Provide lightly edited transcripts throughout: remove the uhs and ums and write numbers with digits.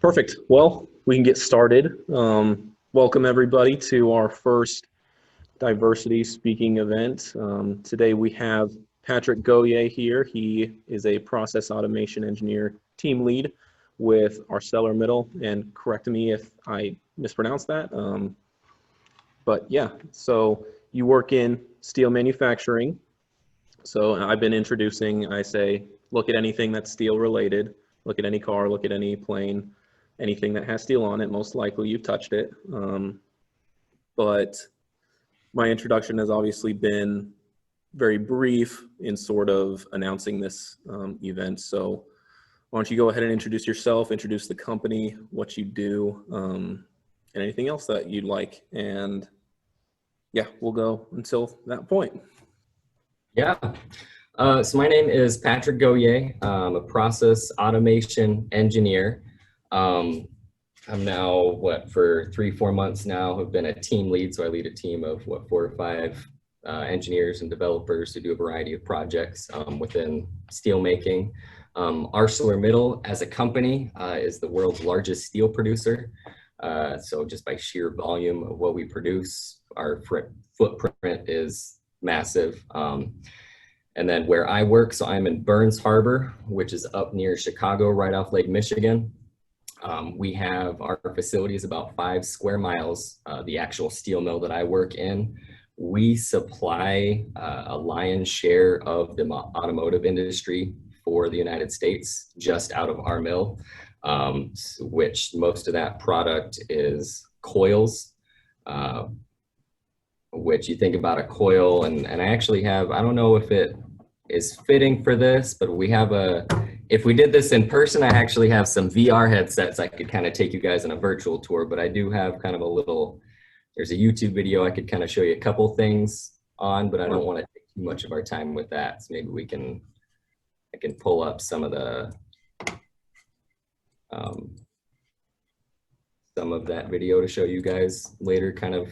Perfect. Well, we can get started. Welcome everybody to our first diversity speaking event. Today we have Patrick Gohier here. He is a process automation engineer team lead with ArcelorMittal, and correct me if I mispronounce that. But yeah, so you work in steel manufacturing. So I've been introducing, I say, look at anything that's steel related, look at any car, look at any plane, anything that has steel on it, most likely you've touched it. But my introduction has obviously been very brief in sort of announcing this event. So why don't you go ahead and introduce yourself, introduce the company, what you do, and anything else that you'd like. And yeah, we'll go until that point. Yeah. So my name is Patrick Gohier. I'm a process automation engineer. I'm now, for 3-4 months now, have been a team lead. So I lead a team of 4 or 5 engineers and developers who do a variety of projects within steelmaking. ArcelorMittal as a company is the world's largest steel producer. So just by sheer volume of what we produce, our footprint is massive. And then where I work, so I'm in Burns Harbor, which is up near Chicago, right off Lake Michigan. We have our facility is about 5 square miles. The actual steel mill that I work in, we supply a lion's share of the automotive industry for the United States, just out of our mill, which most of that product is coils. Which you think about a coil, and I actually have, I don't know if it is fitting for this, but we have if we did this in person, I actually have some VR headsets I could kind of take you guys on a virtual tour, but I do have kind of there's a YouTube video I could kind of show you a couple things on, but I don't want to take too much of our time with that. So maybe I can pull up some of that video to show you guys later, kind of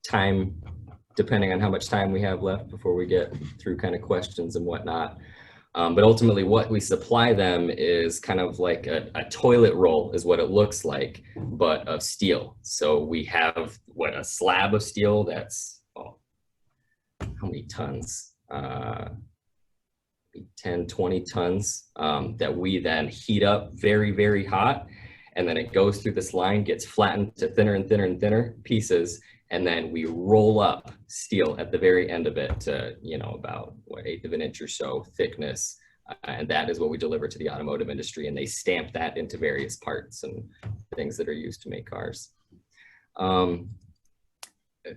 time, depending on how much time we have left before we get through kind of questions and whatnot. But ultimately what we supply them is kind of like a toilet roll is what it looks like, but of steel. So we have a slab of steel that's, how many tons? 10, 20 tons that we then heat up very, very hot. And then it goes through this line, gets flattened to thinner and thinner and thinner pieces. And then we roll up steel at the very end of it to, about 1/8 of an inch or so thickness. And that is what we deliver to the automotive industry. And they stamp that into various parts and things that are used to make cars.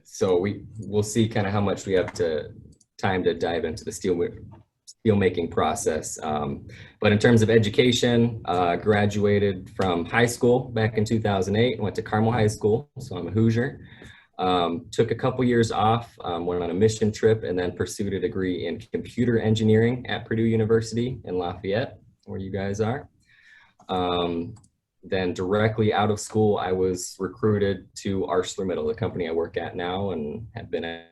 So we'll see kind of how much we have time to dive into the steel making process. But in terms of education, graduated from high school back in 2008, went to Carmel High School. So I'm a Hoosier. Took a couple years off, went on a mission trip, and then pursued a degree in computer engineering at Purdue University in Lafayette, where you guys are. Then directly out of school, I was recruited to ArcelorMittal, the company I work at now, and have been at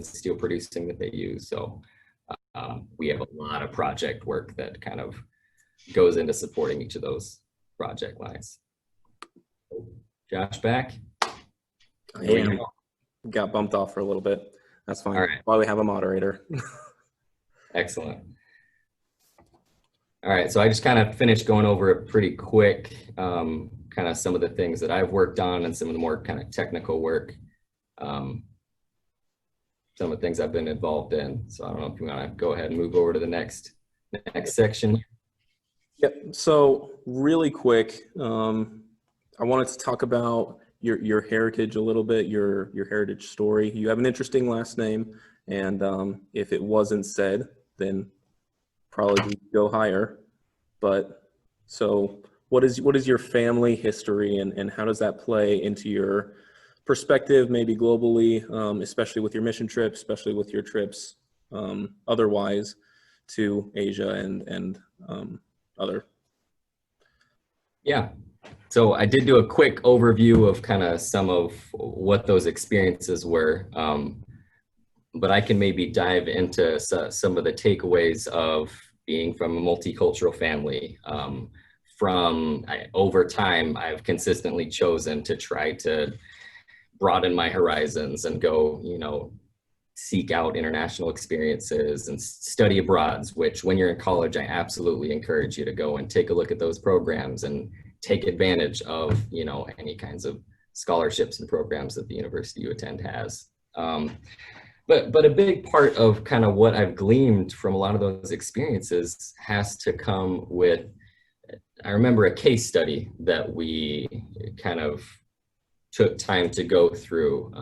steel producing that they use. So we have a lot of project work that kind of goes into supporting each of those project lines. Josh back? Yeah, got bumped off for a little bit. That's fine. All right. While we have a moderator. Excellent. All right, so I just kind of finished going over it pretty quick, kind of some of the things that I've worked on and some of the more kind of technical work. Some of the things I've been involved in. So I don't know if you want to go ahead and move over to the next section. Yep. So really quick, I wanted to talk about your heritage a little bit, your heritage story. You have an interesting last name. And if it wasn't said, then probably go higher. But so what is your family history, and how does that play into your perspective, maybe globally, especially with your mission trips, especially with your trips otherwise to Asia and other? Yeah. So I did do a quick overview of kind of some of what those experiences were, but I can maybe dive into some of the takeaways of being from a multicultural family. Over time, I've consistently chosen to try to broaden my horizons and go, seek out international experiences and study abroads, which when you're in college, I absolutely encourage you to go and take a look at those programs and take advantage of, any kinds of scholarships and programs that the university you attend has. But a big part of kind of what I've gleaned from a lot of those experiences has to come with, I remember a case study that we kind of took time to go through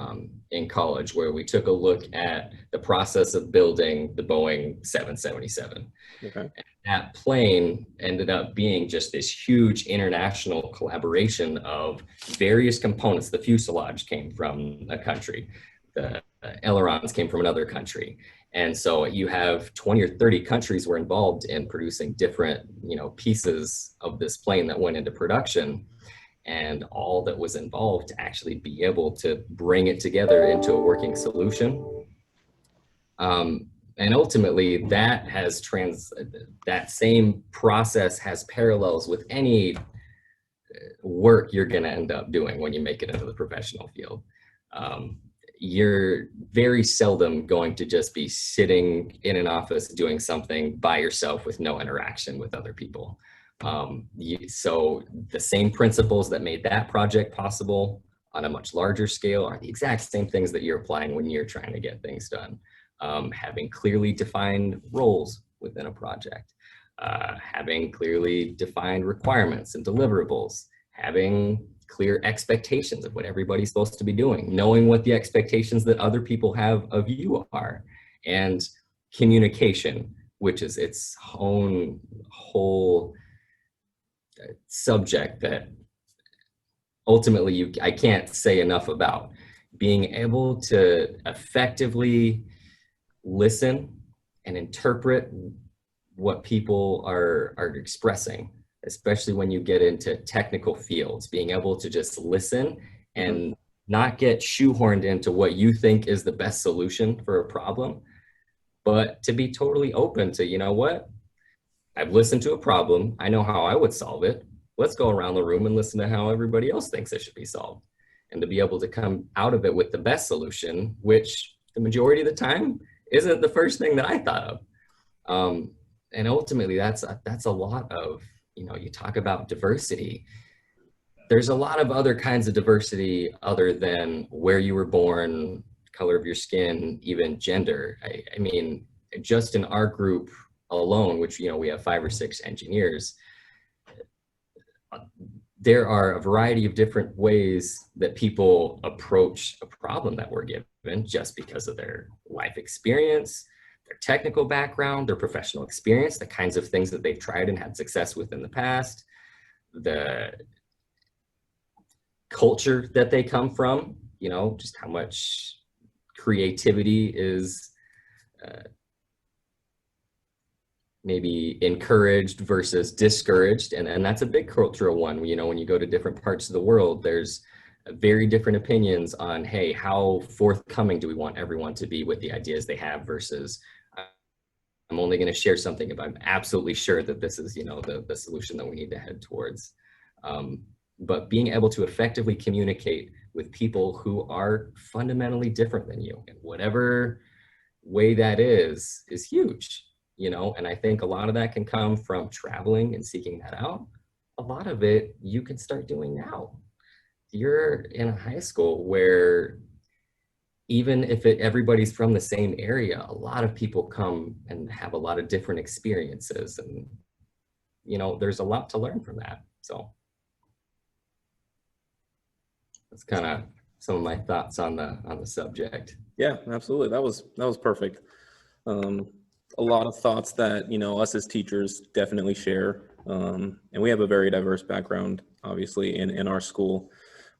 in college, where we took a look at the process of building the Boeing 777. Okay. That plane ended up being just this huge international collaboration of various components. The fuselage came from a country, the ailerons came from another country. And so you have 20 or 30 countries were involved in producing different, pieces of this plane that went into production. And all that was involved to actually be able to bring it together into a working solution. And ultimately that same process has parallels with any work you're going to end up doing when you make it into the professional field. You're very seldom going to just be sitting in an office doing something by yourself with no interaction with other people. So the same principles that made that project possible on a much larger scale are the exact same things that you're applying when you're trying to get things done. Having clearly defined roles within a project, having clearly defined requirements and deliverables, having clear expectations of what everybody's supposed to be doing, knowing what the expectations that other people have of you are, and communication, which is its own whole subject that ultimately I can't say enough about. Being able to effectively listen and interpret what people are expressing, especially when you get into technical fields, being able to just listen and not get shoehorned into what you think is the best solution for a problem, but to be totally open to, what? I've listened to a problem. I know how I would solve it. Let's go around the room and listen to how everybody else thinks it should be solved. And to be able to come out of it with the best solution, which the majority of the time isn't the first thing that I thought of. And ultimately that's a lot of, you talk about diversity. There's a lot of other kinds of diversity other than where you were born, color of your skin, even gender. I mean, just in our group alone, which, we have 5 or 6 engineers, there are a variety of different ways that people approach a problem that we're given just because of their life experience, their technical background, their professional experience, the kinds of things that they've tried and had success with in the past, the culture that they come from, just how much creativity is maybe encouraged versus discouraged. And that's a big cultural one. When you go to different parts of the world, there's very different opinions on, hey, how forthcoming do we want everyone to be with the ideas they have versus I'm only going to share something if I'm absolutely sure that this is, the solution that we need to head towards. But being able to effectively communicate with people who are fundamentally different than you in whatever way that is huge. And I think a lot of that can come from traveling and seeking that out. A lot of it you can start doing now. You're in a high school where even if everybody's from the same area, a lot of people come and have a lot of different experiences, and there's a lot to learn from that. So that's kind of some of my thoughts on the subject. Yeah, absolutely. That was perfect. Um, a lot of thoughts that, us as teachers definitely share. And we have a very diverse background, obviously, in our school.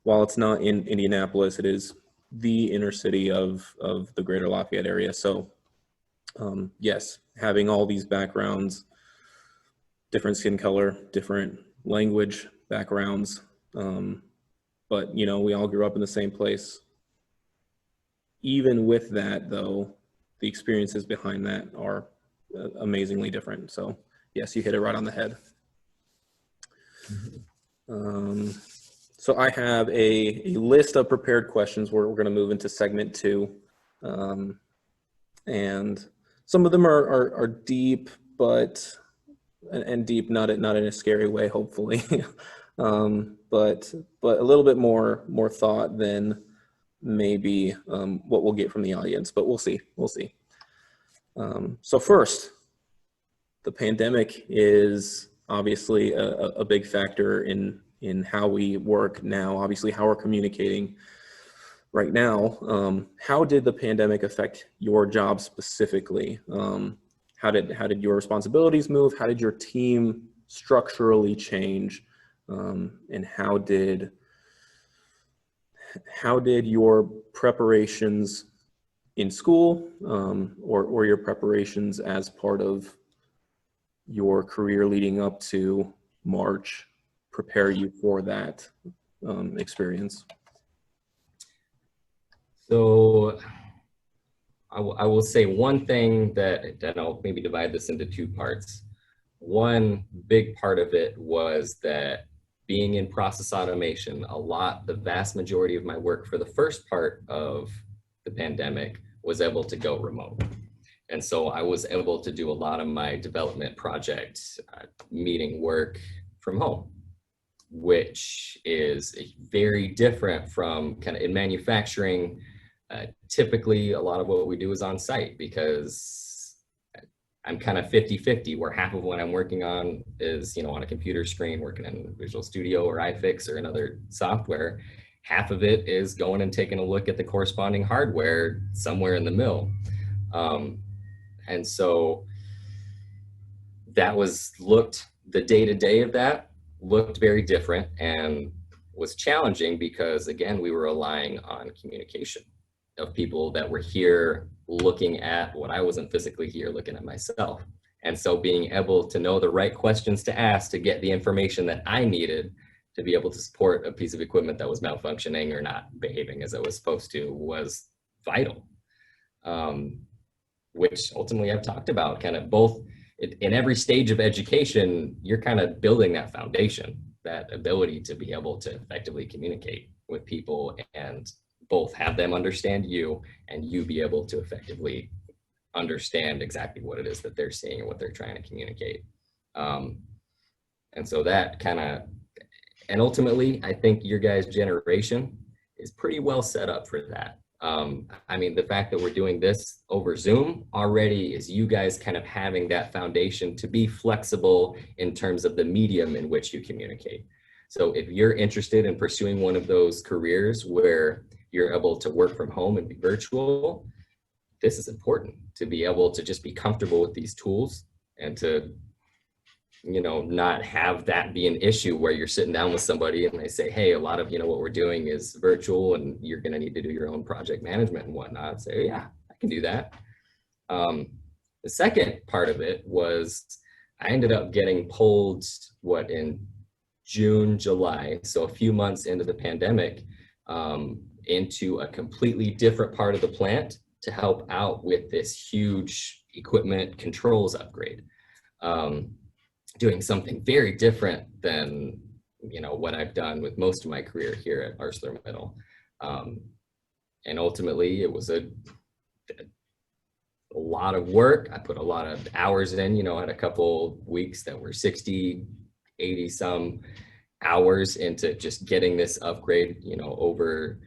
While it's not in Indianapolis, it is the inner city of the greater Lafayette area. So, yes, having all these backgrounds, different skin color, different language backgrounds, but, we all grew up in the same place. Even with that, though, the experiences behind that are amazingly different. So, yes, you hit it right on the head. Um, so I have a list of prepared questions where we're going to move into segment 2. And some of them are deep, but and deep, not in a scary way, hopefully. But a little bit more thought than maybe what we'll get from the audience, but we'll see. So first, the pandemic is obviously a big factor in how we work now, obviously how we're communicating right now. How did the pandemic affect your job specifically? How did your responsibilities move? How did your team structurally change? And how did your preparations in school or your preparations as part of your career leading up to March prepare you for that experience? So I will say one thing that I'll maybe divide this into 2 parts. One big part of it was that being in process automation, the vast majority of my work for the first part of the pandemic was able to go remote. And so I was able to do a lot of my development project meeting work from home, which is very different from kind of in manufacturing. Typically, a lot of what we do is on site because I'm kind of 50-50, where half of what I'm working on is, on a computer screen, working in Visual Studio or iFix or another software. Half of it is going and taking a look at the corresponding hardware somewhere in the mill. And so the day-to-day of that looked very different and was challenging because, again, we were relying on communication of people that were here looking at what I wasn't physically here looking at myself. And so being able to know the right questions to ask to get the information that I needed to be able to support a piece of equipment that was malfunctioning or not behaving as it was supposed to was vital. Which ultimately I've talked about kind of both in every stage of education, you're kind of building that foundation, that ability to be able to effectively communicate with people and both have them understand you and you be able to effectively understand exactly what it is that they're seeing and what they're trying to communicate. And so that kind of, and ultimately, I think your guys' generation is pretty well set up for that. I mean, the fact that we're doing this over Zoom already is you guys kind of having that foundation to be flexible in terms of the medium in which you communicate. So if you're interested in pursuing one of those careers where you're able to work from home and be virtual, this is important to be able to just be comfortable with these tools and to, not have that be an issue where you're sitting down with somebody and they say, hey, a lot of, what we're doing is virtual and you're going to need to do your own project management and whatnot. Say, yeah, I can do that. The second part of it was I ended up getting pulled in June, July. So a few months into the pandemic, into a completely different part of the plant to help out with this huge equipment controls upgrade. Doing something very different than, what I've done with most of my career here at ArcelorMittal. And ultimately it was a lot of work. I put a lot of hours in, I had a couple weeks that were 60, 80 some hours into just getting this upgrade, over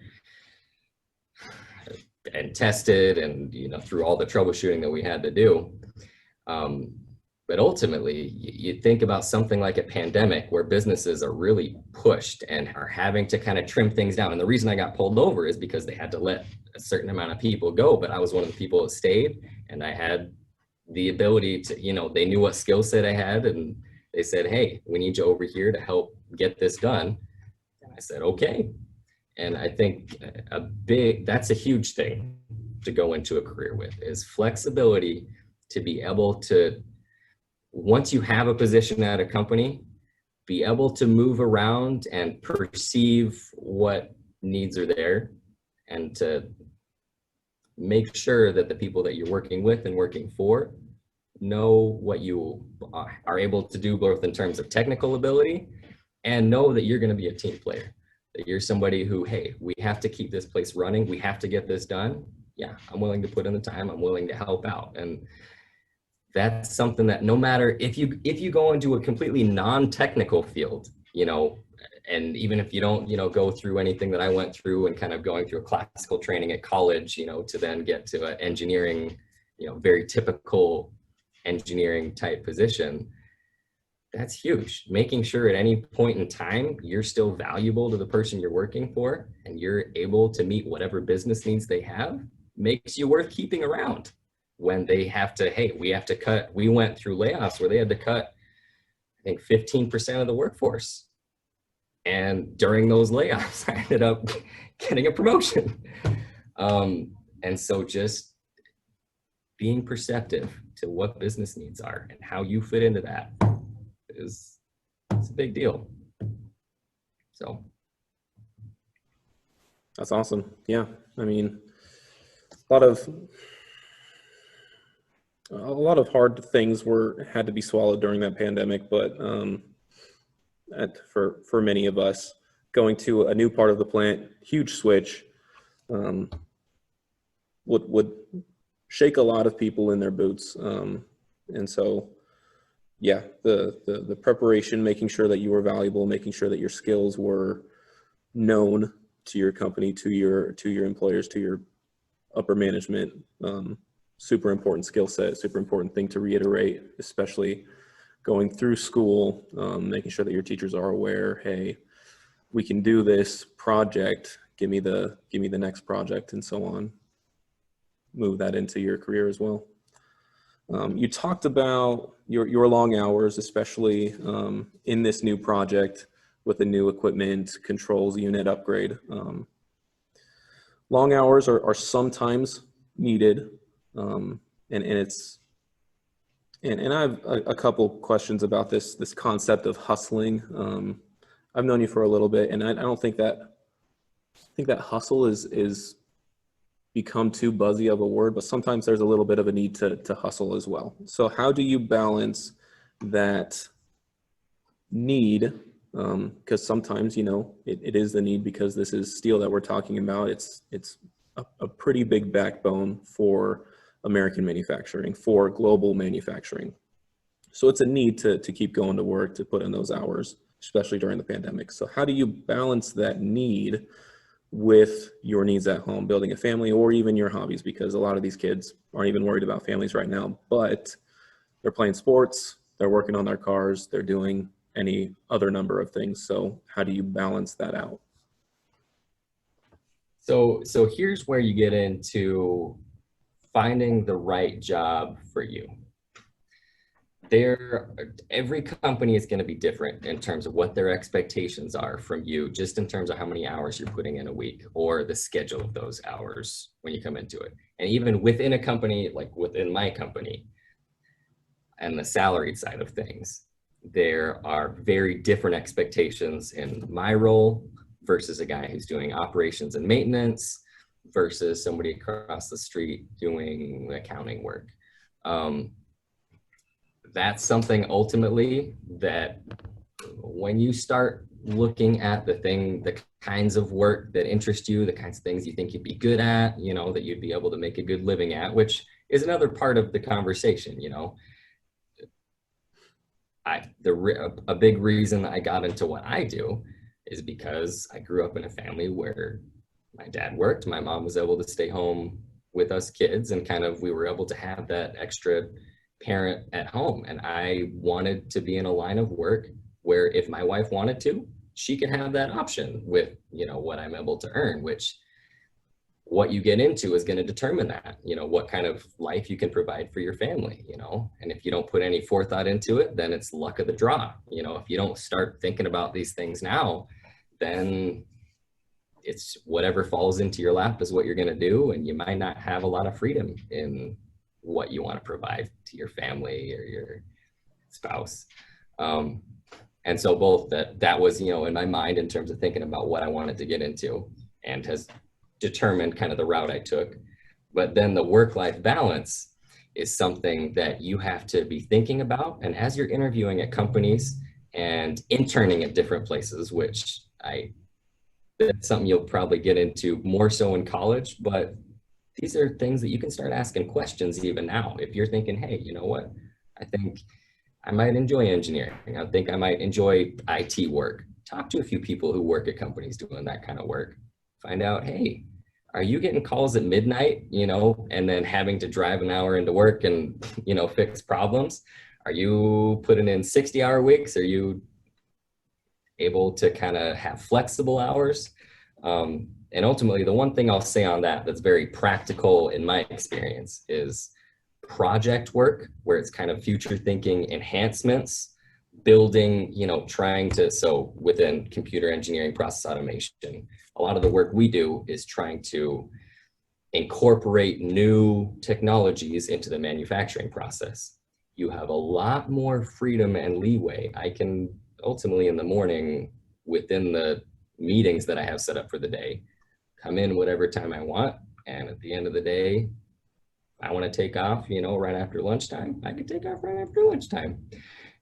and tested and, through all the troubleshooting that we had to do. But ultimately, you think about something like a pandemic where businesses are really pushed and are having to kind of trim things down. And the reason I got pulled over is because they had to let a certain amount of people go, but I was one of the people that stayed, and I had the ability to, they knew what skill set I had, and they said, hey, we need you over here to help get this done. And I said, okay. And I think that's a huge thing to go into a career with, is flexibility to be able to, once you have a position at a company, be able to move around and perceive what needs are there, and to make sure that the people that you're working with and working for know what you are able to do, both in terms of technical ability, and know that you're going to be a team player, that you're somebody who, hey, we have to keep this place running, we have to get this done. Yeah, I'm willing to put in the time, I'm willing to help out. And that's something that, no matter if you go into a completely non-technical field, and even if you don't, go through anything that I went through, and kind of going through a classical training at college, to then get to an engineering, very typical engineering type position, that's huge. Making sure at any point in time, you're still valuable to the person you're working for, and you're able to meet whatever business needs they have, makes you worth keeping around. When they have to, hey, we went through layoffs where they had to cut, I think, 15% of the workforce. And during those layoffs, I ended up getting a promotion. And so just being perceptive to what business needs are and how you fit into that it's a big deal. So. That's awesome. Yeah. I mean, a lot of hard things had to be swallowed during that pandemic, but for many of us, going to a new part of the plant, huge switch, would shake a lot of people in their boots. And so, yeah, the preparation, making sure that you were valuable, making sure that your skills were known to your company, to your employers, to your upper management. Super important skill set, super important thing to reiterate, especially going through school, making sure that your teachers are aware, hey, we can do this project, give me the next project, and so on. Move that into your career as well. You talked about your long hours, especially in this new project with the new equipment controls unit upgrade. Long hours are sometimes needed, and I have a couple questions about this concept of hustling. I've known you for a little bit, and I don't think that hustle is become too buzzy of a word, but sometimes there's a little bit of a need to hustle as well. So how do you balance that need? Because sometimes, it is the need, because this is steel that we're talking about. It's a pretty big backbone for American manufacturing, for global manufacturing. So it's a need to keep going to work, to put in those hours, especially during the pandemic. So how do you balance that need with your needs at home, building a family, or even your hobbies? Because a lot of these kids aren't even worried about families right now, but they're playing sports, they're working on their cars, they're doing any other number of things. So how do you balance that out? So here's where you get into finding the right job for you. Every company is going to be different in terms of what their expectations are from you, just in terms of how many hours you're putting in a week, or the schedule of those hours when you come into it. And even within a company, like within my company and the salaried side of things, there are very different expectations in my role versus a guy who's doing operations and maintenance versus somebody across the street doing accounting work. That's something ultimately that when you start looking at the kinds of work that interest you, the kinds of things you think you'd be good at, that you'd be able to make a good living at, which is another part of the conversation. A big reason I got into what I do is because I grew up in a family where my dad worked, my mom was able to stay home with us kids, and kind of we were able to have that extra parent at home, and I wanted to be in a line of work where if my wife wanted to, she could have that option with, you know, what I'm able to earn, which what you get into is going to determine that, you know, what kind of life you can provide for your family, you know. And if you don't put any forethought into it, then it's luck of the draw. You know, if you don't start thinking about these things now, then it's whatever falls into your lap is what you're going to do, and you might not have a lot of freedom in what you want to provide to your family or your spouse. And so both that was, you know, in my mind in terms of thinking about what I wanted to get into, and has determined kind of the route I took. But then the work-life balance is something that you have to be thinking about. And as you're interviewing at companies and interning at different places, which that's something you'll probably get into more so in college, but these are things that you can start asking questions even now. If you're thinking, hey, you know what, I think I might enjoy engineering. I think I might enjoy IT work. Talk to a few people who work at companies doing that kind of work. Find out, hey, are you getting calls at midnight, you know, and then having to drive an hour into work and, you know, fix problems? Are you putting in 60-hour weeks? Are you able to kind of have flexible hours? And ultimately, the one thing I'll say on that that's very practical in my experience is project work, where it's kind of future thinking enhancements, building, you know, trying to, so within computer engineering, process automation, a lot of the work we do is trying to incorporate new technologies into the manufacturing process. You have a lot more freedom and leeway. I can ultimately in the morning, within the meetings that I have set up for the day, come in whatever time I want. And at the end of the day, I want to take off, you know, right after lunchtime, I can take off right after lunchtime,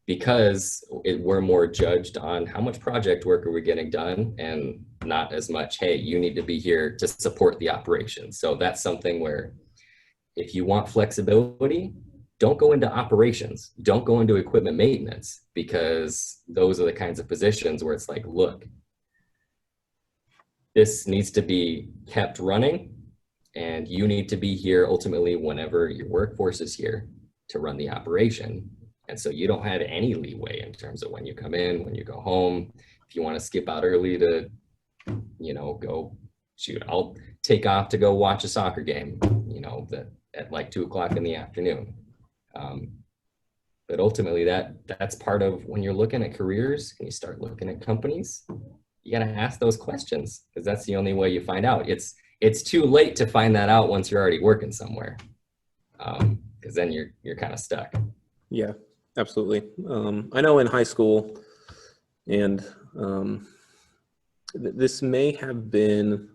because we're more judged on how much project work are we getting done, and not as much, hey, you need to be here to support the operation. So that's something where if you want flexibility, don't go into operations, don't go into equipment maintenance, because those are the kinds of positions where it's like, look, this needs to be kept running, and you need to be here ultimately whenever your workforce is here to run the operation. And so you don't have any leeway in terms of when you come in, when you go home. If you want to skip out early to, you know, go shoot, I'll take off to go watch a soccer game, you know, at like 2 o'clock in the afternoon. But ultimately that's part of when you're looking at careers and you start looking at companies, you got to ask those questions, because that's the only way you find out. It's too late to find that out once you're already working somewhere, because then you're kind of stuck. Yeah, absolutely. I know in high school, and this may have been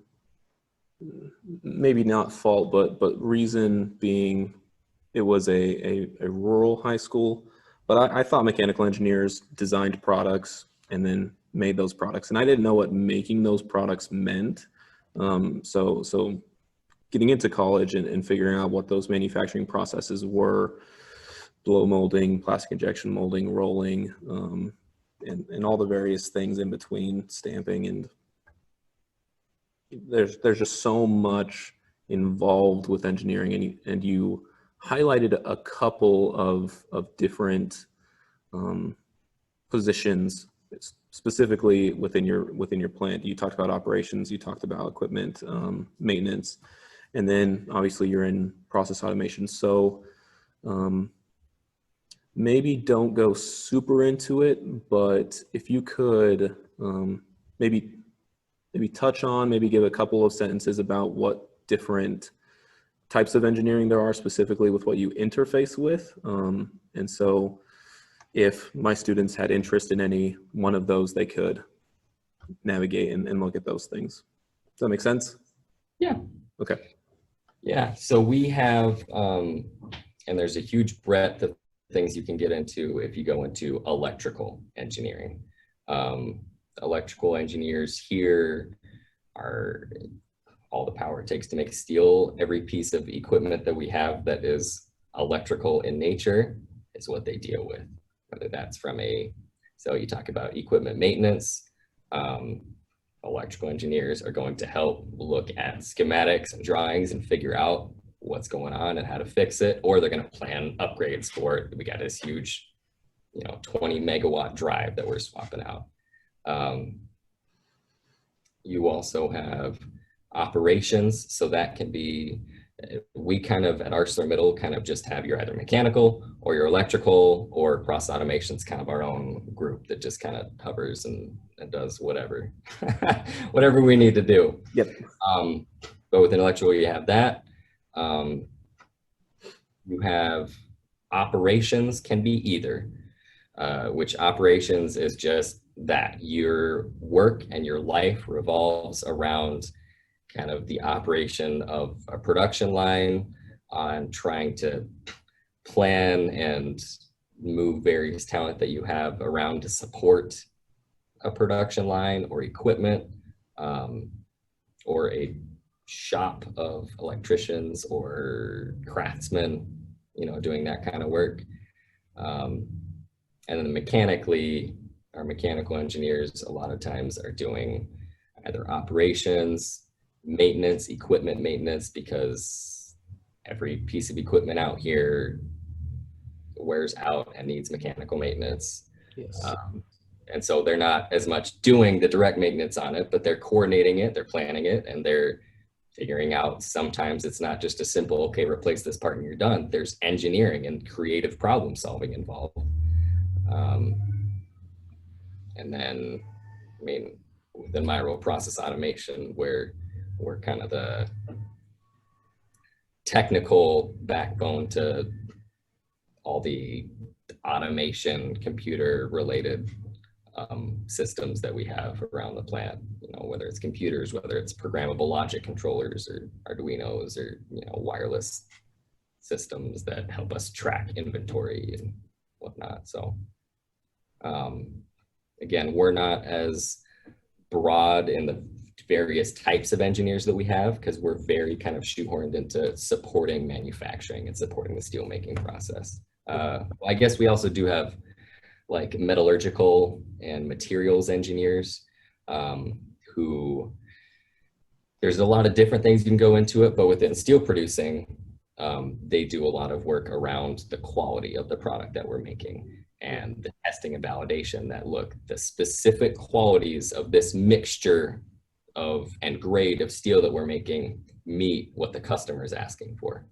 maybe not fault, but reason being it was a rural high school. But I thought mechanical engineers designed products and then made those products, and I didn't know what making those products meant. So getting into college and figuring out what those manufacturing processes were, blow molding, plastic injection molding, rolling, and all the various things in between, stamping, and there's just so much involved with engineering, and you highlighted a couple of different positions specifically within your plant. You talked about operations, you talked about equipment maintenance, and then obviously you're in process automation. So maybe don't go super into it, but if you could maybe touch on, maybe give a couple of sentences about what different types of engineering there are specifically with what you interface with. And so if my students had interest in any one of those, they could navigate and look at those things. Does that make sense? Yeah. Okay. Yeah. So we have, and there's a huge breadth of things you can get into if you go into electrical engineering. Electrical engineers here are all the power it takes to make steel. Every piece of equipment that we have that is electrical in nature is what they deal with, whether that's from so you talk about equipment maintenance, electrical engineers are going to help look at schematics and drawings and figure out what's going on and how to fix it, or they're going to plan upgrades for it. We got this huge, 20 megawatt drive that we're swapping out. You also have operations, so that can be, we kind of at ArcelorMittal kind of just have your either mechanical or your electrical, or process automation's kind of our own group that just kind of hovers and does whatever, whatever we need to do. Yep. But with electrical, you have that. You have operations can be either, which operations is just that your work and your life revolves around kind of the operation of a production line, on trying to plan and move various talent that you have around to support a production line or equipment, or a shop of electricians or craftsmen, doing that kind of work. And then mechanically, our mechanical engineers a lot of times are doing either operations, maintenance, equipment maintenance, because every piece of equipment out here wears out and needs mechanical maintenance. Yes. And so they're not as much doing the direct maintenance on it, but they're coordinating it, they're planning it, and they're figuring out, sometimes it's not just a simple, okay, replace this part and you're done. There's engineering and creative problem solving involved. And then, within my role, process automation, where we're kind of the technical backbone to all the automation, computer related systems that we have around the plant, whether it's computers, whether it's programmable logic controllers or Arduinos, or, wireless systems that help us track inventory and whatnot. So, again, we're not as broad in the various types of engineers that we have, because we're very kind of shoehorned into supporting manufacturing and supporting the steel making process. I guess we also do have like metallurgical and materials engineers, who, there's a lot of different things you can go into it, but within steel producing, they do a lot of work around the quality of the product that we're making, and the testing and validation that, look, the specific qualities of this mixture of and grade of steel that we're making meet what the customer is asking for.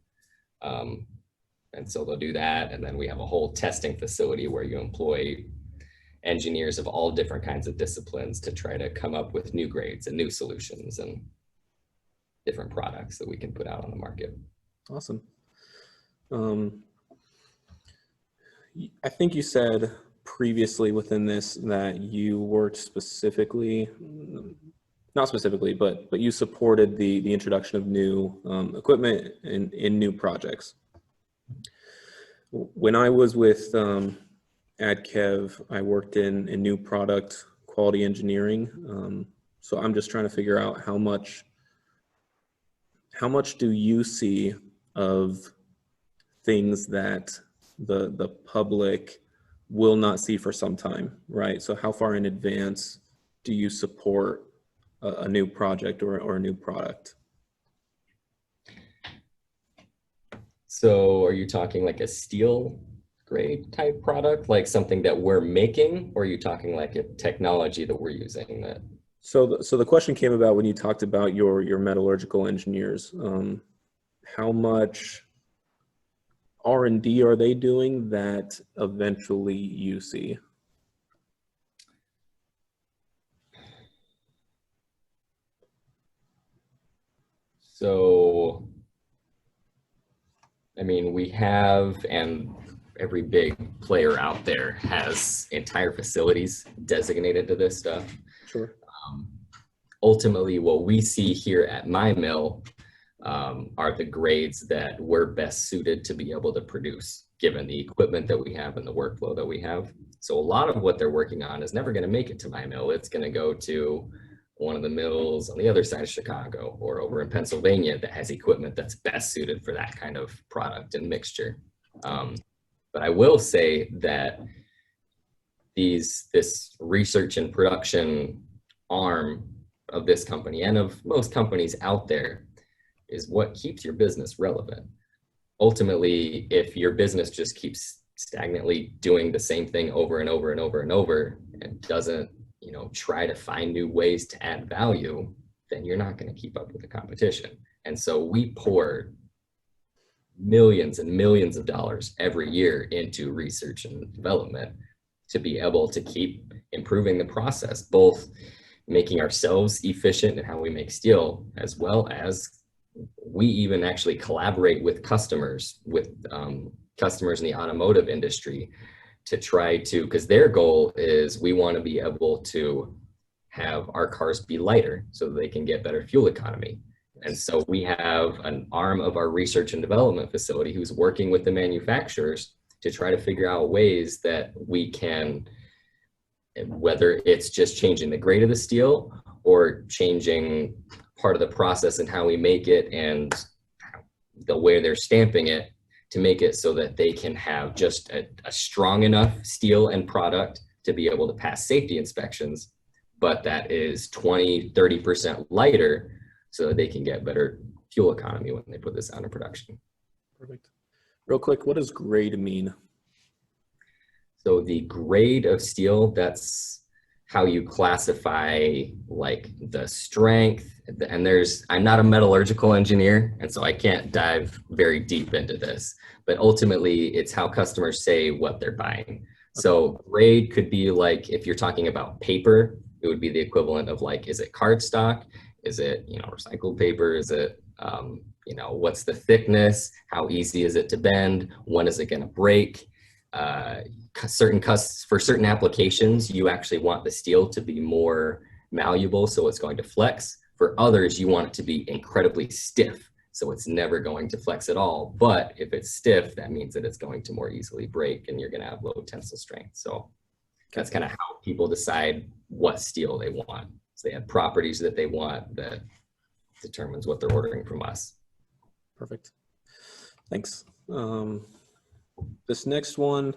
And so they'll do that. And then we have a whole testing facility where you employ engineers of all different kinds of disciplines to try to come up with new grades and new solutions and different products that we can put out on the market. Awesome. I think you said previously within this that you worked specifically, not specifically, but you supported the introduction of new equipment in new projects. When I was with AdKev, I worked in new product quality engineering. So I'm just trying to figure out how much do you see of things that the public will not see for some time, right? So how far in advance do you support a new project or a new product? So are you talking like a steel grade type product, like something that we're making, or are you talking like a technology that we're using that? So the question came about when you talked about your metallurgical engineers. How much R&D are they doing that eventually you see? So, we have, and every big player out there has entire facilities designated to this stuff. Sure. Ultimately, what we see here at my mill are the grades that we're best suited to be able to produce, given the equipment that we have and the workflow that we have. So a lot of what they're working on is never going to make it to my mill. It's going to go to one of the mills on the other side of Chicago or over in Pennsylvania that has equipment that's best suited for that kind of product and mixture. But I will say that this research and production arm of this company and of most companies out there is what keeps your business relevant. Ultimately, if your business just keeps stagnantly doing the same thing over and over and over and over and doesn't, try to find new ways to add value, then you're not going to keep up with the competition. And so we pour millions and millions of dollars every year into research and development to be able to keep improving the process, both making ourselves efficient in how we make steel, as well as we even actually collaborate with customers, customers in the automotive industry to try to, because their goal is we want to be able to have our cars be lighter so they can get better fuel economy. And so we have an arm of our research and development facility who's working with the manufacturers to try to figure out ways that we can, whether it's just changing the grade of the steel or changing part of the process and how we make it and the way they're stamping it, to make it so that they can have just a strong enough steel and product to be able to pass safety inspections, but that is 20-30% lighter so that they can get better fuel economy when they put this out in production. Perfect. Real quick, what does grade mean? So the grade of steel, that's how you classify like the strength. And I'm not a metallurgical engineer, and so I can't dive very deep into this, but ultimately it's how customers say what they're buying. So grade could be like, if you're talking about paper, it would be the equivalent of like, is it cardstock? Is it, recycled paper? Is it, what's the thickness? How easy is it to bend? When is it going to break? For certain applications, you actually want the steel to be more malleable, so it's going to flex. For others, you want it to be incredibly stiff, so it's never going to flex at all. But if it's stiff, that means that it's going to more easily break and you're going to have low tensile strength. So that's kind of how people decide what steel they want. So they have properties that they want that determines what they're ordering from us. Perfect. Thanks. This next one,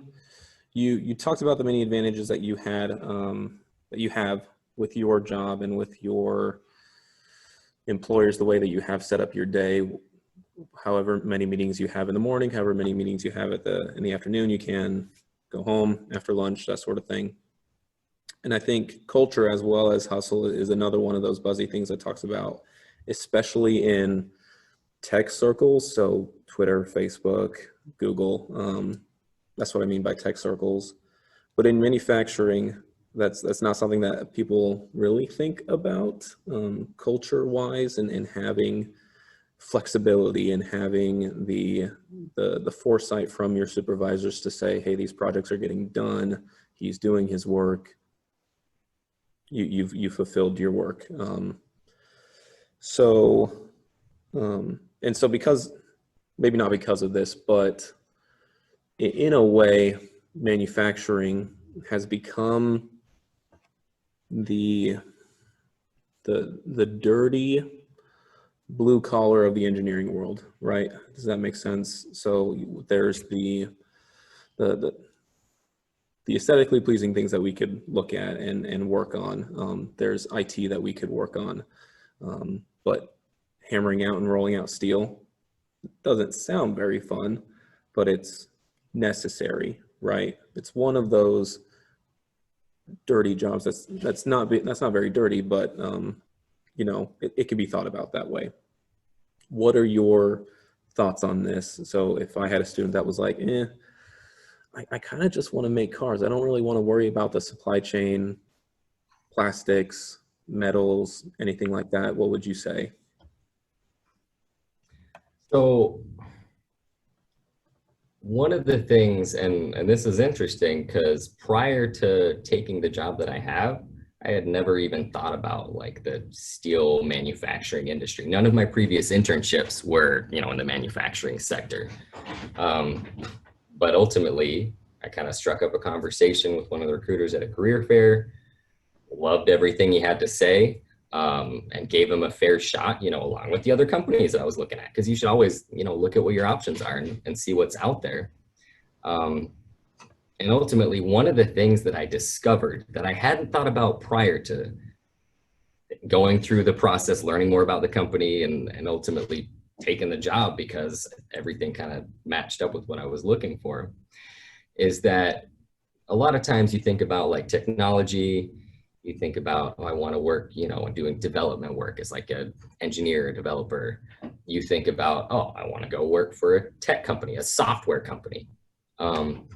you talked about the many advantages that you had, that you have with your job and with your employers, the way that you have set up your day, however many meetings you have in the morning, however many meetings you have in the afternoon, you can go home after lunch, that sort of thing. And I think culture as well as hustle is another one of those buzzy things that talks about, especially in tech circles. So Twitter, Facebook, Google, that's what I mean by tech circles. But in manufacturing, that's not something that people really think about culture-wise, and having flexibility and having the foresight from your supervisors to say, hey, these projects are getting done, he's doing his work, you've fulfilled your work. And so because, maybe not because of this, but in a way, manufacturing has become the dirty blue collar of the engineering world, right? Does that make sense? So there's the aesthetically pleasing things that we could look at and work on. There's IT that we could work on, but hammering out and rolling out steel doesn't sound very fun, but it's necessary, right? It's one of those dirty jobs that's not very dirty, but it can be thought about that way. What are your thoughts on this? So if I had a student that was like, I kind of just want to make cars, I don't really want to worry about the supply chain, plastics, metals, anything like that, what would you say? So one of the things, and this is interesting because prior to taking the job that I have, I had never even thought about like the steel manufacturing industry. None of my previous internships were, in the manufacturing sector. But ultimately, I kind of struck up a conversation with one of the recruiters at a career fair, loved everything he had to say, and gave him a fair shot, along with the other companies that I was looking at, because you should always, look at what your options are and see what's out there. And ultimately, one of the things that I discovered that I hadn't thought about prior to going through the process, learning more about the company and ultimately taken the job because everything kind of matched up with what I was looking for, is that a lot of times you think about like technology, you think about, oh, I want to work, you know, doing development work as like an engineer or developer. You think about, oh, I want to go work for a tech company, a software company,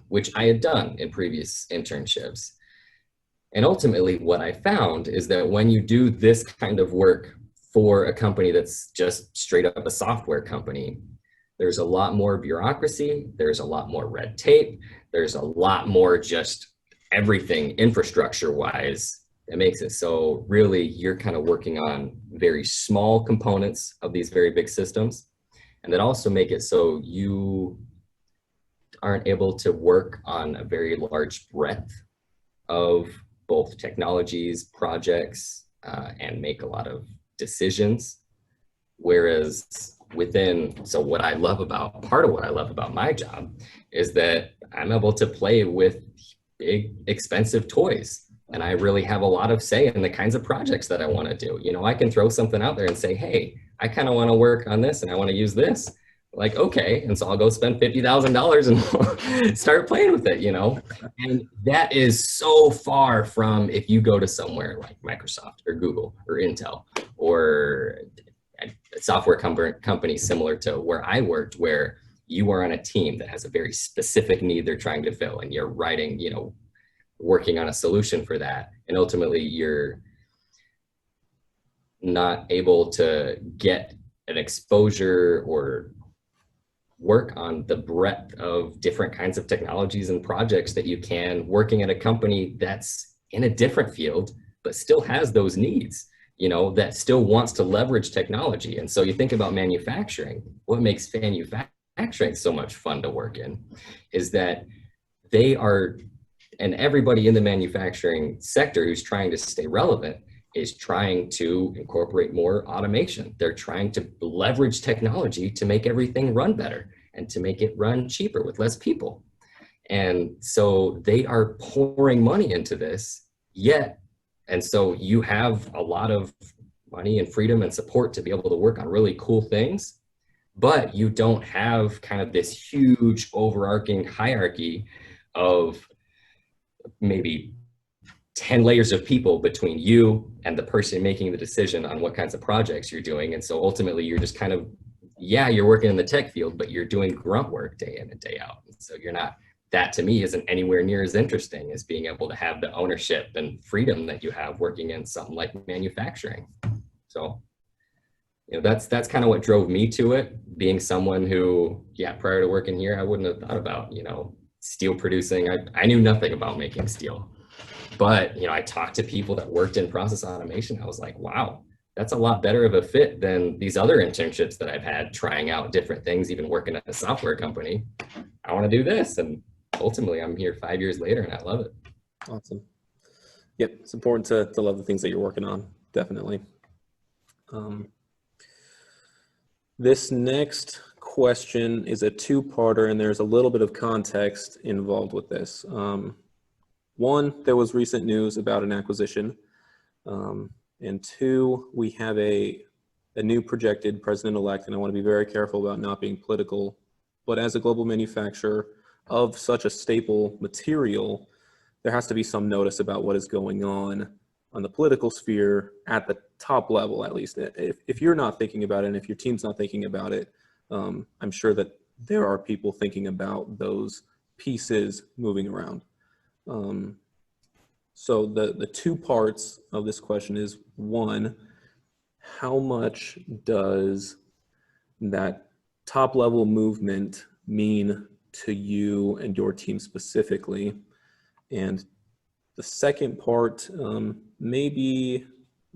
which I had done in previous internships. And ultimately what I found is that when you do this kind of work for a company that's just straight up a software company, there's a lot more bureaucracy, there's a lot more red tape, there's a lot more just everything infrastructure wise that makes it so really you're kind of working on very small components of these very big systems, and that also make it so you aren't able to work on a very large breadth of both technologies, projects, and make a lot of decisions. Whereas so what I love about, part of what I love about my job is that I'm able to play with big, expensive toys. And I really have a lot of say in the kinds of projects that I want to do. You know, I can throw something out there and say, hey, I kind of want to work on this and I want to use this. Like, okay. And so I'll go spend $50,000 and start playing with it, you know? And that is so far from if you go to somewhere like Microsoft or Google or Intel or a software company similar to where I worked, where you are on a team that has a very specific need they're trying to fill, and you're writing, you know, working on a solution for that. And ultimately you're not able to get an exposure or work on the breadth of different kinds of technologies and projects that you can working at a company that's in a different field, but still has those needs, you know, that still wants to leverage technology. And so you think about manufacturing, what makes manufacturing so much fun to work in is that they are, and everybody in the manufacturing sector who's trying to stay relevant is trying to incorporate more automation. They're trying to leverage technology to make everything run better and to make it run cheaper with less people. And so they are pouring money into this yet. And so you have a lot of money and freedom and support to be able to work on really cool things, but you don't have kind of this huge overarching hierarchy of maybe 10 layers of people between you and the person making the decision on what kinds of projects you're doing. And so ultimately you're just kind of, yeah, you're working in the tech field, but you're doing grunt work day in and day out. So you're not, that to me isn't anywhere near as interesting as being able to have the ownership and freedom that you have working in something like manufacturing. So, you know, that's kind of what drove me to it, being someone who, yeah, prior to working here, I wouldn't have thought about, you know, steel producing. I knew nothing about making steel. But, you know, I talked to people that worked in process automation. I was like, wow, that's a lot better of a fit than these other internships that I've had trying out different things, even working at a software company. I want to do this. And ultimately, I'm here 5 years later and I love it. Awesome. Yep, it's important to love the things that you're working on, definitely. This next question is a two-parter, and there's a little bit of context involved with this. One, there was recent news about an acquisition. And two, we have a new projected president-elect, and I want to be very careful about not being political, but as a global manufacturer of such a staple material, there has to be some notice about what is going on the political sphere at the top level, at least. If you're not thinking about it, and if your team's not thinking about it, I'm sure that there are people thinking about those pieces moving around. So the two parts of this question is, one, how much does that top level movement mean to you and your team specifically? And the second part may be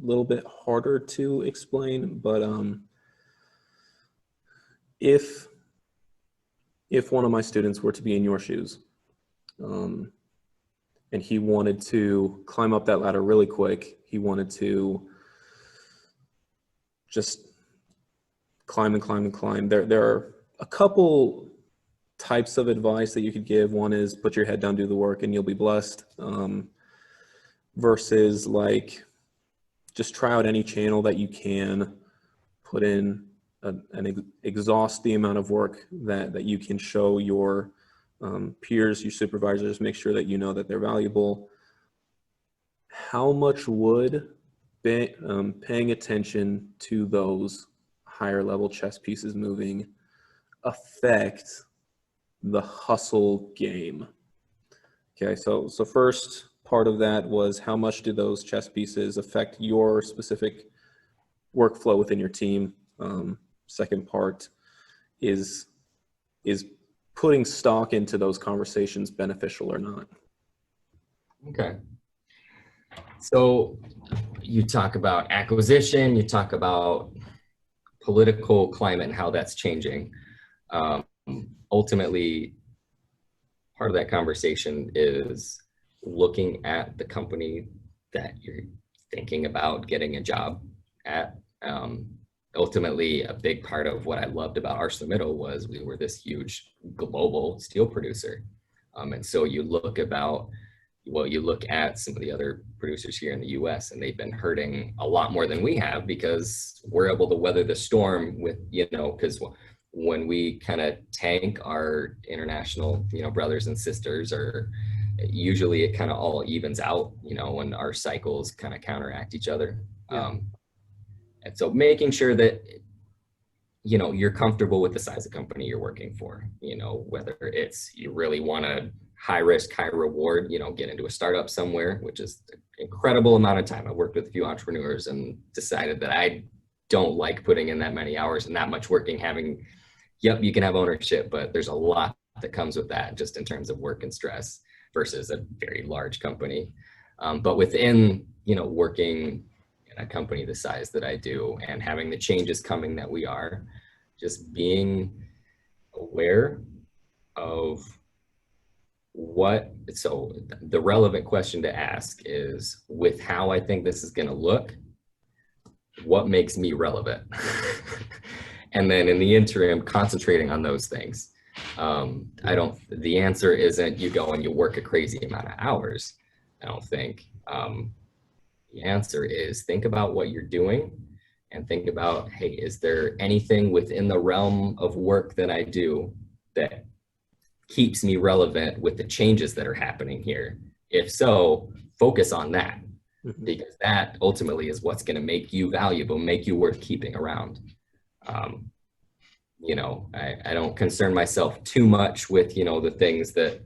a little bit harder to explain, but if one of my students were to be in your shoes, and he wanted to climb up that ladder really quick, he wanted to just climb and climb and climb. There are a couple types of advice that you could give. One is put your head down, do the work, and you'll be blessed. Versus like just try out any channel that you can, put in exhaust the amount of work that you can show your peers, your supervisors, make sure that you know that they're valuable. How much would paying attention to those higher level chess pieces moving affect the hustle game? Okay, so first part of that was how much do those chess pieces affect your specific workflow within your team? Second part is putting stock into those conversations beneficial or not? Okay. So you talk about acquisition, you talk about political climate and how that's changing. Ultimately, part of that conversation is looking at the company that you're thinking about getting a job at. Ultimately, a big part of what I loved about ArcelorMittal was we were this huge global steel producer. And so you look at some of the other producers here in the US, and they've been hurting a lot more than we have because we're able to weather the storm with, because when we kind of tank our international, brothers and sisters, or usually it kind of all evens out, when our cycles kind of counteract each other. Yeah. And so making sure that, you're comfortable with the size of company you're working for, whether it's you really want to high risk, high reward, get into a startup somewhere, which is an incredible amount of time. I worked with a few entrepreneurs and decided that I don't like putting in that many hours and that much working, you can have ownership, but there's a lot that comes with that just in terms of work and stress versus a very large company. But within, working in a company the size that I do and having the changes coming that we are, just being aware of so the relevant question to ask is, with how I think this is going to look, what makes me relevant? And then in the interim, concentrating on those things. The answer isn't you go and you work a crazy amount of hours. I don't think. The answer is think about what you're doing and think about, hey, is there anything within the realm of work that I do that keeps me relevant with the changes that are happening here? If so, focus on that, because that ultimately is what's going to make you valuable, make you worth keeping around. I don't concern myself too much with, the things that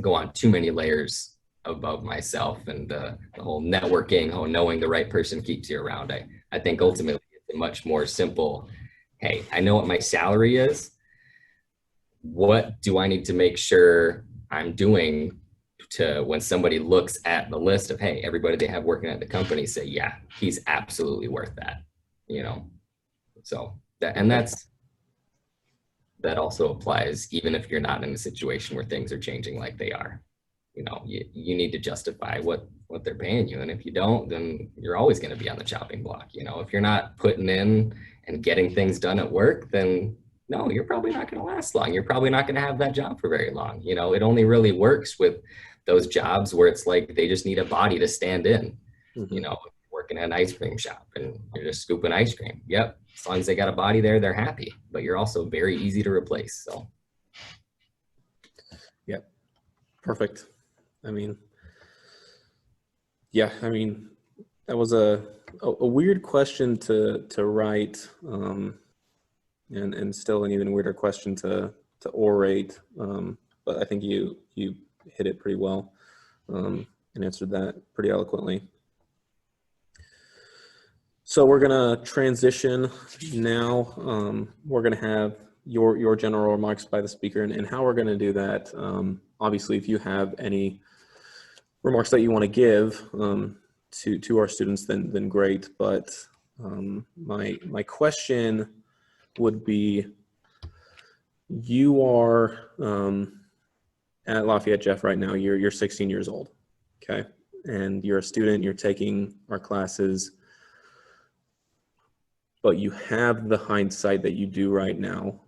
go on too many layers above myself, and the whole networking, knowing the right person keeps you around. I think ultimately it's a much more simple, hey, I know what my salary is. What do I need to make sure I'm doing to, when somebody looks at the list of, hey, everybody they have working at the company, say, yeah, he's absolutely worth that, So that also applies even if you're not in a situation where things are changing like they are. You need to justify what they're paying you. And if you don't, then you're always going to be on the chopping block. If you're not putting in and getting things done at work, then no, you're probably not going to last long. You're probably not going to have that job for very long. It only really works with those jobs where it's like they just need a body to stand in. Working at an ice cream shop and you're just scooping ice cream. Yep. As long as they got a body there, they're happy, but you're also very easy to replace. So. Yep. Perfect. That was a weird question to write, and still an even weirder question to orate. But I think you hit it pretty well, and answered that pretty eloquently. So we're gonna transition now. We're gonna have your general remarks by the speaker, and how we're gonna do that. Obviously, if you have any remarks that you want to give to our students, then great. But my question would be: you are at Lafayette Jeff right now. You're 16 years old, okay, and you're a student. You're taking our classes, but you have the hindsight that you do right now.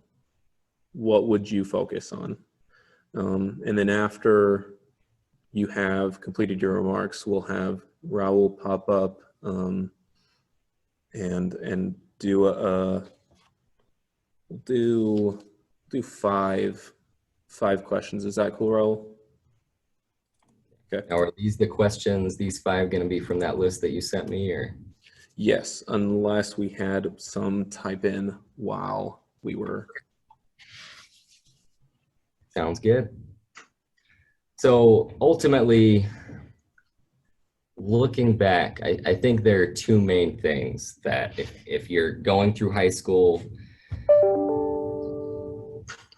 What would you focus on? And then after you have completed your remarks, we'll have Raul pop up and do We'll do five questions. Is that cool, Raul? Okay. Now, are these the questions, these 5 going to be from that list that you sent me, or? Yes, unless we had some type in while we were. Sounds good. So ultimately, looking back, I think there are 2 main things that if you're going through high school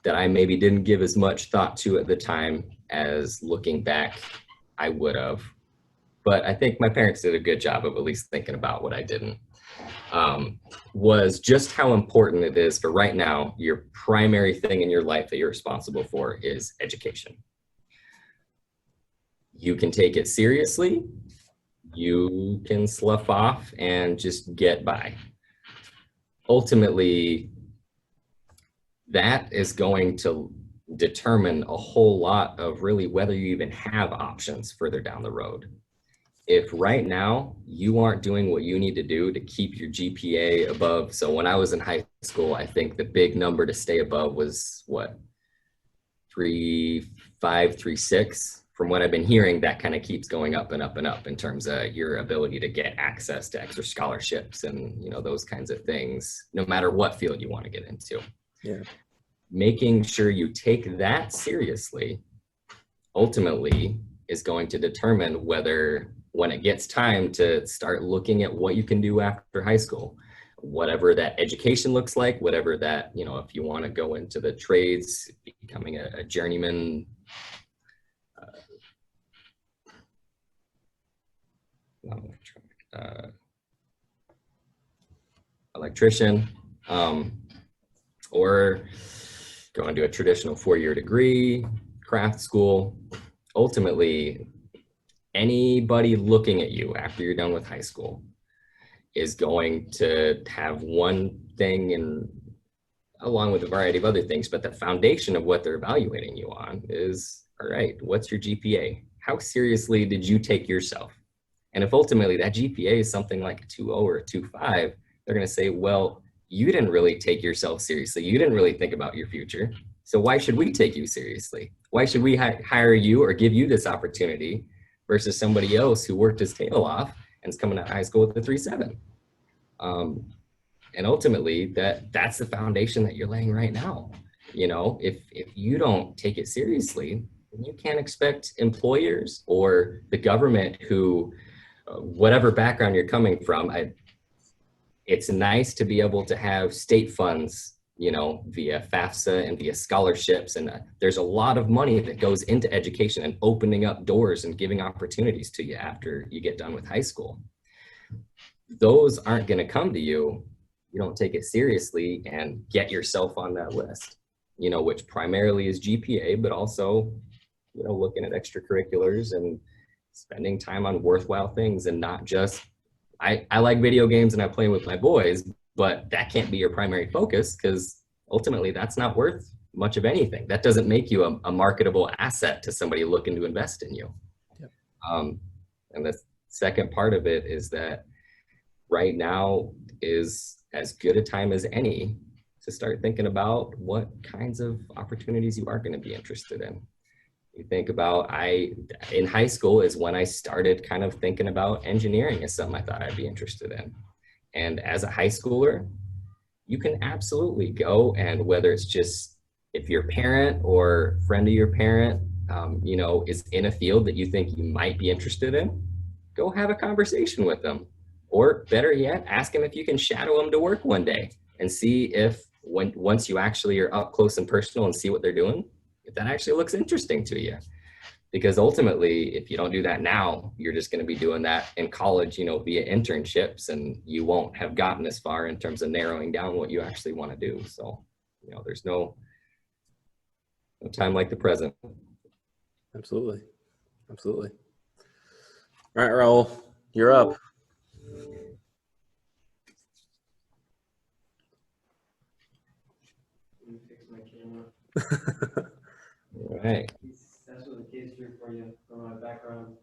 that I maybe didn't give as much thought to at the time as looking back I would have. But I think my parents did a good job of at least thinking about what I didn't. Was just how important it is for right now, your primary thing in your life that you're responsible for is education. You can take it seriously, you can slough off and just get by. Ultimately, that is going to determine a whole lot of really whether you even have options further down the road. If right now you aren't doing what you need to do to keep your GPA above, so when I was in high school, I think the big number to stay above was what, 3.5, 3.6. From what I've been hearing, that kind of keeps going up and up and up in terms of your ability to get access to extra scholarships and, you know, those kinds of things, no matter what field you want to get into. Yeah. Making sure you take that seriously ultimately is going to determine whether, when it gets time to start looking at what you can do after high school, whatever that education looks like, whatever that, you know, if you want to go into the trades, becoming a journeyman, electrician, or going to a traditional 4-year degree, craft school. Ultimately, anybody looking at you after you're done with high school is going to have one thing, and along with a variety of other things, but the foundation of what they're evaluating you on is, all right, what's your GPA? How seriously did you take yourself? And if ultimately that GPA is something like a 2.0 or a 2.5, they're going to say, well, you didn't really take yourself seriously. You didn't really think about your future. So why should we take you seriously? Why should we hire you or give you this opportunity versus somebody else who worked his tail off and is coming out of high school with a 3.7? And ultimately, that's the foundation that you're laying right now. You know, if you don't take it seriously, then you can't expect employers or the government who, whatever background you're coming from, it's nice to be able to have state funds, you know, via FAFSA and via scholarships. And there's a lot of money that goes into education and opening up doors and giving opportunities to you after you get done with high school. Those aren't going to come to you. You don't take it seriously and get yourself on that list, you know, which primarily is GPA, but also, you know, looking at extracurriculars and spending time on worthwhile things and not just, I like video games and I play with my boys, but that can't be your primary focus because ultimately that's not worth much of anything. That doesn't make you a marketable asset to somebody looking to invest in you. Yep. And the second part of it is that right now is as good a time as any to start thinking about what kinds of opportunities you are going to be interested in. You think about, in high school is when I started kind of thinking about engineering as something I thought I'd be interested in. And as a high schooler, you can absolutely go, and whether it's just if your parent or friend of your parent, you know, is in a field that you think you might be interested in, go have a conversation with them. Or better yet, ask them if you can shadow them to work one day and see if once you actually are up close and personal and see what they're doing, if that actually looks interesting to you. Because ultimately, if you don't do that now, you're just going to be doing that in college, you know, via internships, and you won't have gotten as far in terms of narrowing down what you actually want to do. So, you know, there's no time like the present. Absolutely. Absolutely. All right, Raul, you're up. Let me fix my camera. All right. That's what the kids do for you from my background.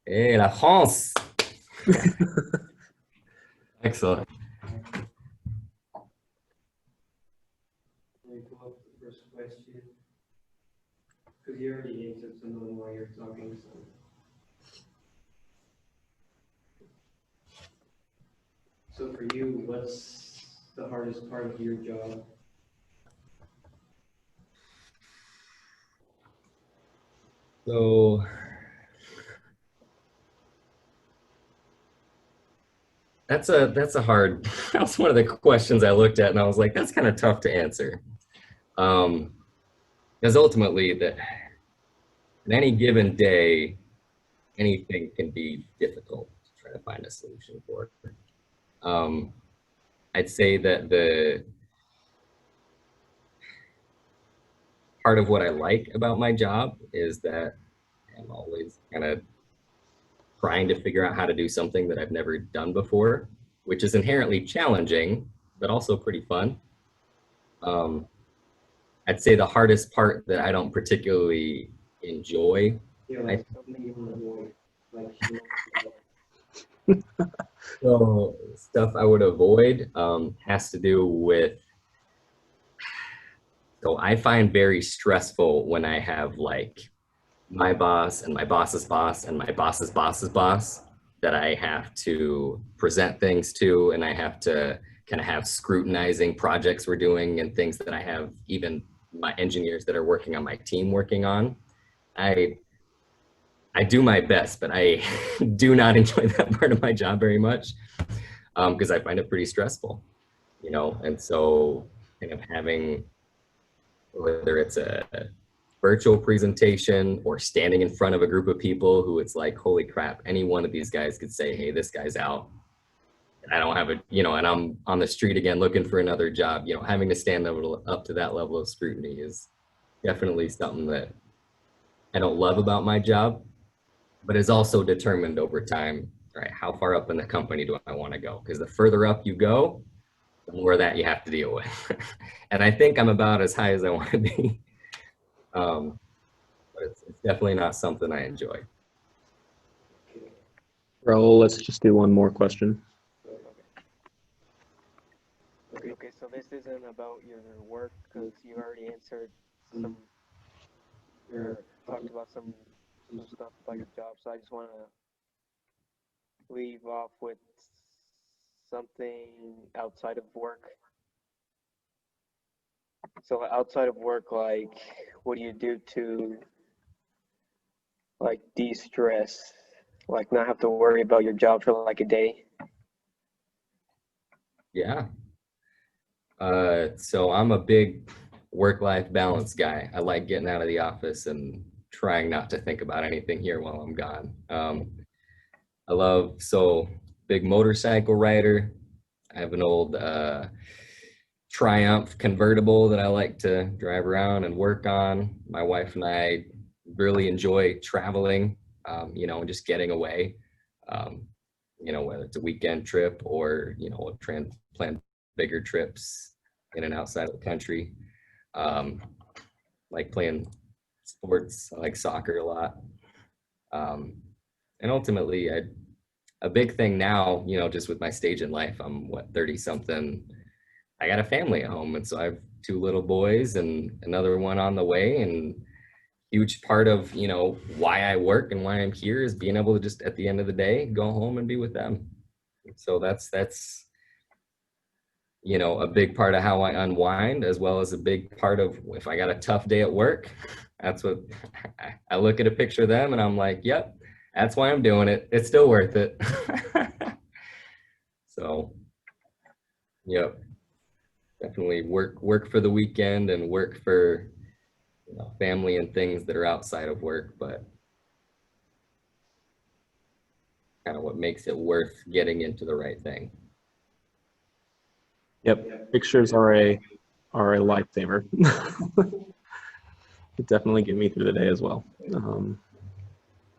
Hey, la France. Excellent. me pull up the first question. Because you already answered some of them while you're talking, so. So for you, what's the hardest part of your job? So that's a hard, that's one of the questions I looked at and I was like, that's kind of tough to answer. Because ultimately that in any given day, anything can be difficult to try to find a solution for. I'd say that the part of what I like about my job is that I'm always kind of trying to figure out how to do something that I've never done before, which is inherently challenging, but also pretty fun. I'd say the hardest part that I don't particularly enjoy. Yeah, like something you want to avoid. Like, So stuff I would avoid has to do with, so I find very stressful when I have like my boss and my boss's boss and my boss's boss's boss that I have to present things to, and I have to kind of have scrutinizing projects we're doing and things that I have even my engineers that are working on my team working on. I do my best, but I do not enjoy that part of my job very much because I find it pretty stressful, you know, and so kind of having, whether it's a virtual presentation or standing in front of a group of people who it's like, holy crap, any one of these guys could say, hey, this guy's out. I don't have a, you know, and I'm on the street again looking for another job, you know, having to stand up to that level of scrutiny is definitely something that I don't love about my job, but is also determined over time, right? How far up in the company do I want to go? Because the further up you go, the more of that you have to deal with. And I think I'm about as high as I want to be. But it's definitely not something I enjoy. Raul, let's just do one more question. Okay, so this isn't about your work because you already answered some, or talked about some stuff about your job. So I just want to leave off with something outside of work. So outside of work, like, what do you do to like de-stress, like not have to worry about your job for like a day? Yeah. So I'm a big work-life balance guy. I like getting out of the office and trying not to think about anything here while I'm gone. I love, so big motorcycle rider. I have an old Triumph convertible that I like to drive around and work on. My wife and I really enjoy traveling, you know, and just getting away. You know, whether it's a weekend trip or, you know, plan bigger trips in and outside of the country. Like playing sports, I like soccer a lot. And ultimately, a big thing now, you know, just with my stage in life, I'm what, 30 something. I got a family at home. And so I have 2 little boys and another one on the way. And huge part of, you know, why I work and why I'm here is being able to just at the end of the day, go home and be with them. So that's, you know, a big part of how I unwind, as well as a big part of if I got a tough day at work, that's what I look at a picture of them and I'm like, yep, that's why I'm doing it. It's still worth it. So, yep, definitely work for the weekend and work for, you know, family and things that are outside of work, but kind of what makes it worth getting into the right thing. Yep, pictures are a lifesaver. It definitely get me through the day as well.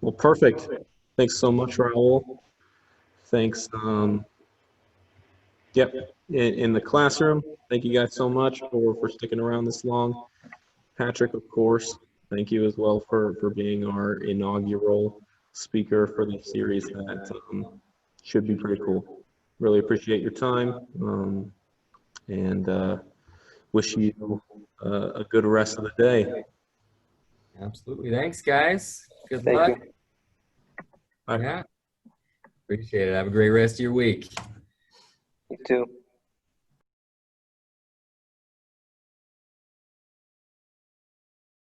Well, perfect. Thanks so much, Raul. Thanks. Yep, in the classroom. Thank you guys so much for sticking around this long. Patrick, of course, thank you as well for being our inaugural speaker for the series that should be pretty cool. Really appreciate your time. And wish you a good rest of the day. Absolutely. Thanks, guys. Good Thank luck. you. Bye. Yeah. Appreciate it. Have a great rest of your week. You too.